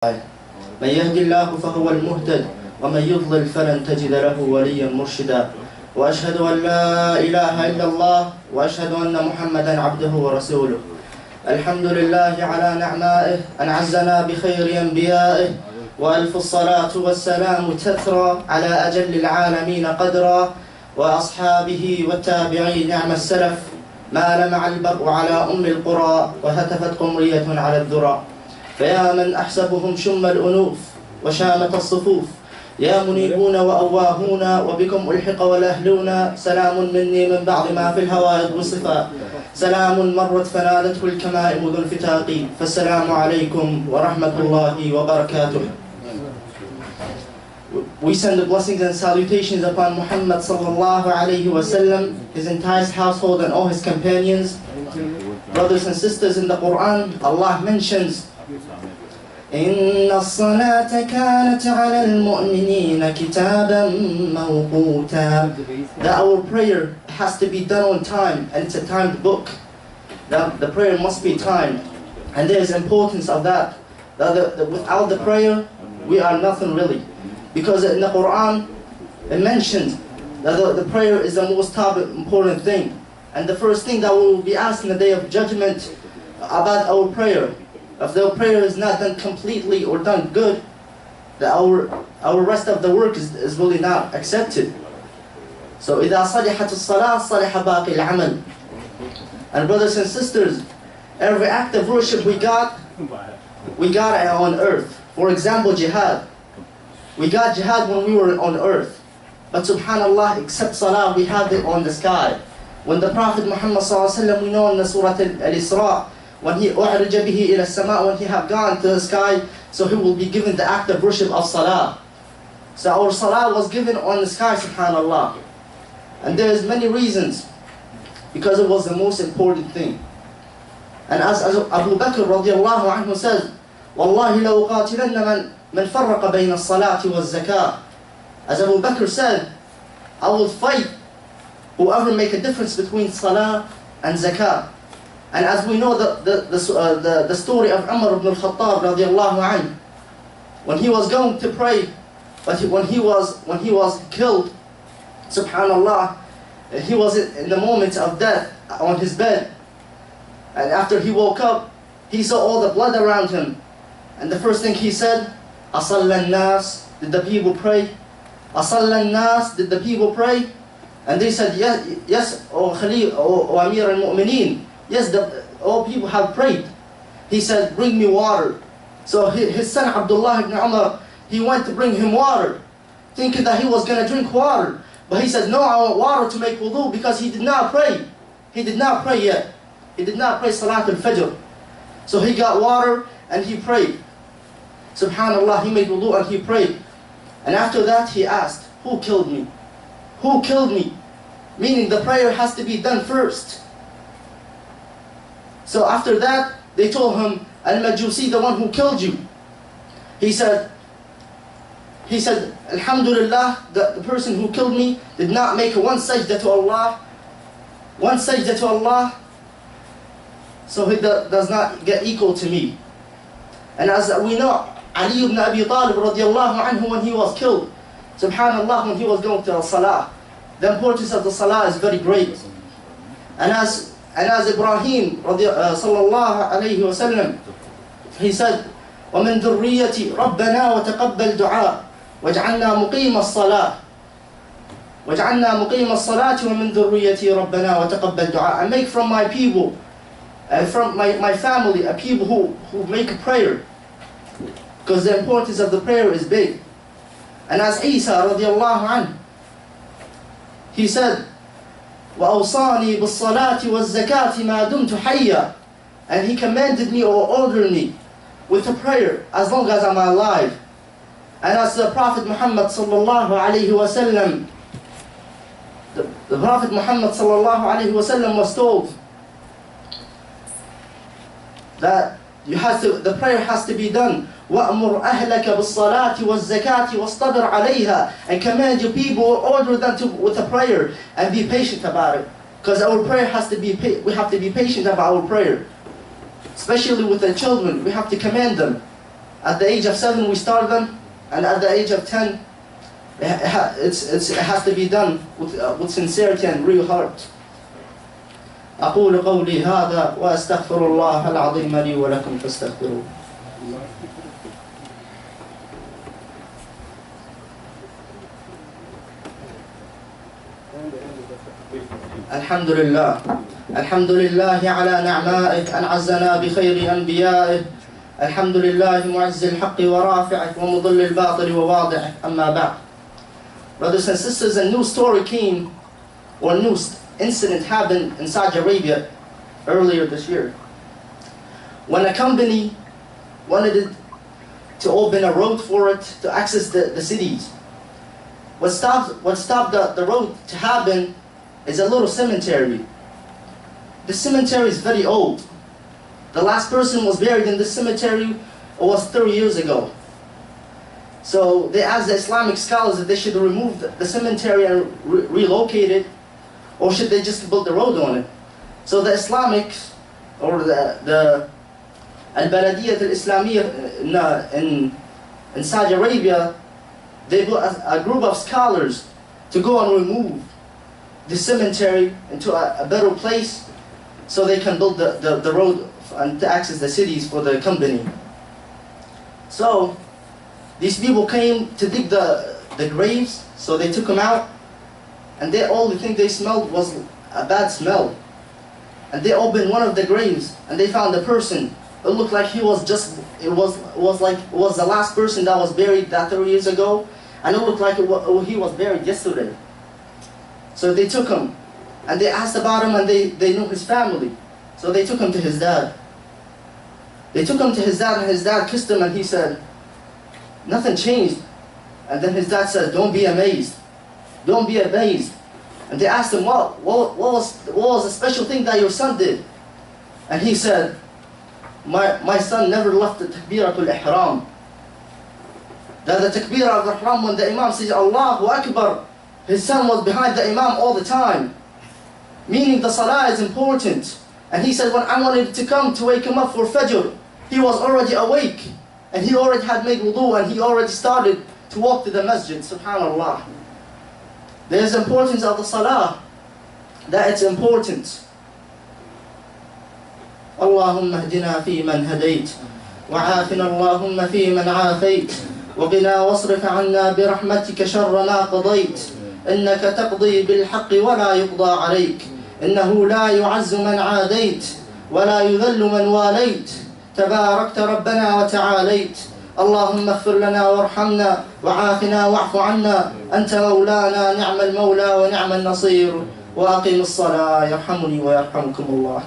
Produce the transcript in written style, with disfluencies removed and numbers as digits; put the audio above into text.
من يهد الله فهو المهتد ومن يضلل فلن تجد له وليا مرشدا وأشهد أن لا إله إلا الله وأشهد أن محمدا عبده ورسوله. الحمد لله على نعمائه أنعزنا بخير أنبيائه وألف الصلاة والسلام تثرى على أجل العالمين قدرا وأصحابه والتابعين نعم السلف ما لمع البرء على أم القرى وهتفت قمرية على الذرى. فيا من أحسبهم شم الأنوف وشامة الصفوف يا منيبون وأواهون وبكم ألحق والأهلون سلام مني من بعض ما في الهوى يضوي صفا سلام مرت فنالته الكمائم ذو انفتاق فالسلام عليكم ورحمة الله وبركاته. We send the blessings and salutations upon Muhammad sallallahu alayhi wa sallam, his entire household and all his companions. Brothers and sisters, in the Quran, Allah mentions إن الصلاة كانت على المؤمنين كتابا موقوتا, that our prayer has to be done on time, and it's a timed book. That the prayer must be timed, and there is importance of that. Without the prayer, we are nothing really, because in the Quran it mentions that the prayer is the most important thing, and the first thing that we will be asked in the day of judgment about our prayer. If the prayer is not done completely or done good, that our rest of the work is really not accepted. So إذا صلحت الصلاة صلح باقي العمل. And brothers and sisters, every act of worship we got it on earth. For example, jihad. We got jihad when we were on earth. But subhanallah, except salah, we have it on the sky. When the Prophet Muhammad sallallahu alaihi wasallam, we know in the Surah al-Isra, when he أُعْرِجَ بِهِ إِلَى السَّمَاءِ, when he have gone to the sky, so he will be given the act of worship of salah. So our salah was given on the sky, subhanallah. And there's many reasons, because it was the most important thing. And as Abu Bakr radiallahu anhu says, وَاللَّهِ لَوْ قَاتِلَنَّ مَنْ فَرَّقَ بَيْنَ الصَّلَاةِ وَالزَّكَاةِ. As Abu Bakr said, I will fight whoever make a difference between salah and zakah. And as we know the story of Umar ibn al-Khattab radiallahu anhu, when he was going to pray, but when he was killed, subhanallah, he was in the moment of death on his bed, and after he woke up, he saw all the blood around him, and the first thing he said, أَصَلَّ النَّاسِ, did the people pray? أَصَلَّ النَّاسِ, did the people pray? And they said, yes, O Khalil, O Amir al-Mu'mineen, yes, all people have prayed. He said, bring me water. So his son Abdullah ibn Umar, he went to bring him water, thinking that he was going to drink water. But he said, no, I want water to make wudu, because he did not pray. He did not pray yet. He did not pray Salāt al-Fajr. So he got water and he prayed. Subhanallah, he made wudu and he prayed. And after that he asked, who killed me? Who killed me? Meaning the prayer has to be done first. So after that, they told him, Al-Majusi, the one who killed you. He said, Alhamdulillah, the person who killed me did not make one sajda to Allah. One sajda to Allah. So he does not get equal to me. And as we know, Ali ibn Abi Talib radiallahu anhu, when he was killed, subhanallah, when he was going to Salah, the importance of the Salah is very great. And as Ibrahim sallallahu alayhi wa sallam, he said, وَمِن ذُرِّيَّتِ رَبَّنَا وَتَقَبَّلْ دُعَاء وَاجْعَلْنَا مُقِيمَ الصَّلَاةِ وَاجْعَلْنَا مُقِيمَ الصَّلَاةِ وَمِن ذُرِّيَّتِ رَبَّنَا وَتَقَبَّلْ دُعَاء. And make from my people, from my family, a people who make a prayer, because the importance of the prayer is big. And as Isa radiallahu anhu, he said, وَأَوْصَانِي بِالصَّلَاةِ وَالزَّكَاةِ مَا دُمْتُ حَيًّا. And he commanded me or ordered me with a prayer as long as I'm alive. And as the Prophet Muhammad sallallahu alayhi wa sallam, the Prophet Muhammad sallallahu alayhi wa sallam was told that the prayer has to be done. وَأْمُرْ أَهْلَكَ بِالصَّلَاةِ وَالزَّكَاةِ وَاصْطَبِرْ عَلَيْهَا. And command your people, order them with a prayer, and be patient about it. Because our prayer has to be, we have to be patient about our prayer. Especially with the children, we have to command them. At the age of 7 we start them, and at the age of 10 it has to be done with sincerity and real heart. أقول قولي هذا وأستغفر الله العظيم لي ولكم فاستغفروه. الحمد لله الحمد لله على نعمائه أنعزنا بخير أنبيائه. الحمد لله معز الحق ورافعه ومضل الباطل وواضعه. أما بعد. Brothers and sisters, a new story came, or a new incident happened in Saudi Arabia earlier this year. When a company wanted to open a road for it to access the cities, what stopped the road to happen is a little cemetery. The cemetery is very old. The last person was buried in this cemetery was 30 years ago. So they asked the Islamic scholars if they should remove the cemetery and relocate it, or should they just build the road on it. So the Islamic, or the al-Baladiyyah al-Islamiyya in Saudi Arabia, they built a group of scholars to go and remove the cemetery into a better place so they can build the road and to access the cities for the company. So these people came to dig the graves, so they took them out, and the only thing they smelled was a bad smell. And they opened one of the graves and they found a person. It looked like he was it was the last person that was buried that 30 years ago, and it looked like he was buried yesterday. So they took him and they asked about him, and they knew his family. So they took him to his dad. They took him to his dad, and his dad kissed him, and he said, nothing changed. And then his dad said, don't be amazed. Don't be amazed. And they asked him, what was the special thing that your son did? And he said, my son never left the takbiratul ihram. That the takbirah of the ihram, when the imam says Allahu Akbar, his son was behind the imam all the time. Meaning the salah is important. And he said, when I wanted to come to wake him up for fajr, he was already awake. And he already had made wudu, and he already started to walk to the masjid. Subhanallah. There is importance of the salah, that it's important. اللهم اهدنا فيمن هديت وعافنا اللهم فيمن عافيت وقنا واصرف عنا برحمتك شر ما قضيت إنك تقضي بالحق ولا يقضى عليك إنه لا يعز من عاديت ولا يذل من واليت تباركت ربنا وتعاليت اللهم اغفر لنا وارحمنا وعافنا واعف عنا أنت مولانا نعم المولى ونعم النصير وأقم الصلاة يرحمني ويرحمكم الله.